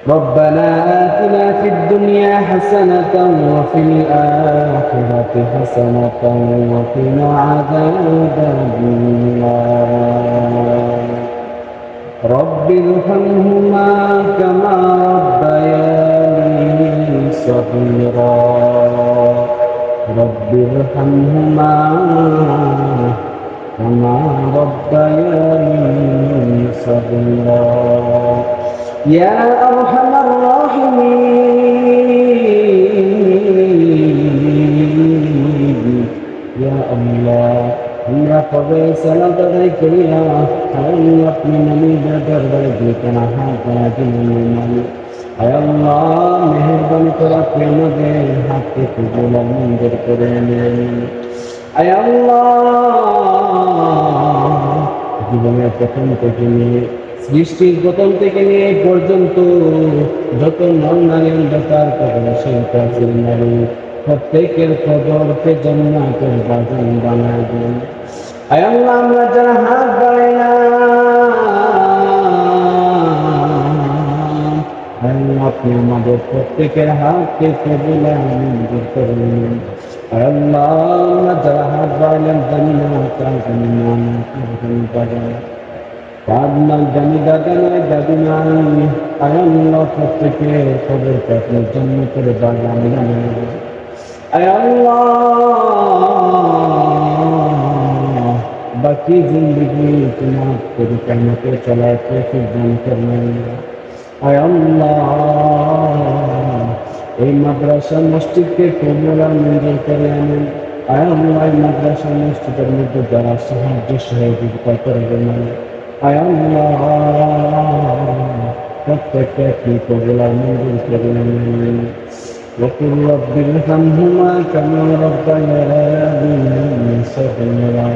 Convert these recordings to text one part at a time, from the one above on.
ربنا آتنا في الدنيا حسنة وفي الآخرة حسنة وقنا عذاب النار رب ارحمهما كما ربياني صغيرا رب ارحمهما كما ربياني صغيرا يا أرحم الراحمين يا الله يا قبل صلاة ذكريا حول अपनी नमी दर देखना हाथ दिन আয় আল্লাহ মেহেরবানি করে আপনি আমাদের হাতকে কবুল আর মঞ্জুর করে নেন আয় আল্লাহ জীবনের প্রথম থেকে নিয়ে সৃষ্টির প্রথম থেকে নিয়ে এই পর্যন্ত যত নারী অন্ধকার কবর সেই কাছের নারী প্রত্যেকের কবরকে জান্নাতের বাগান বানায় দেন আয় আল্লাহ আমরা যারা হাত বাড়াই না আপনি আমাদের প্রত্যেকের হাতকে কবুল আর মঞ্জুর করে নিন আয় আল্লাহ আমরা যারা হাত বাড়াইলাম জানি না তার জানি না আপনার জানি দাদা নয় দাদি নাই আয় আল্লাহ প্রত্যেকের খবরকে আপনার জন্য করে বাগান বানায় আয় আল্লাহ বাকি জিন্দগি তোমার পরিক্রমাকে চলার তৌফিক দান করবেন আয় আল্লাহ এই মাদ্রাসা মসজিদকে কবুল আর মঞ্জুর করে আনেন আয় আল্লাহ এই মাদ্রাসা মসজিদের মধ্যে যারা সাহায্য সহযোগিতা করবেন আয় আল্লাহ প্রত্যেককে আপনি কবুল আর মঞ্জুর করে আনেন وقل رب ارحمهما كما ربياني صغيرا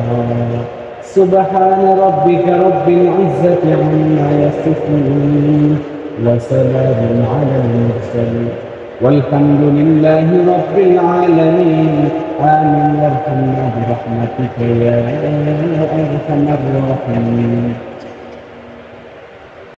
سبحان ربك رب العزة عما يصفون وسلام على المرسلين والحمد لله رب العالمين آمين وارحمنا برحمتك يا أرحم الراحمين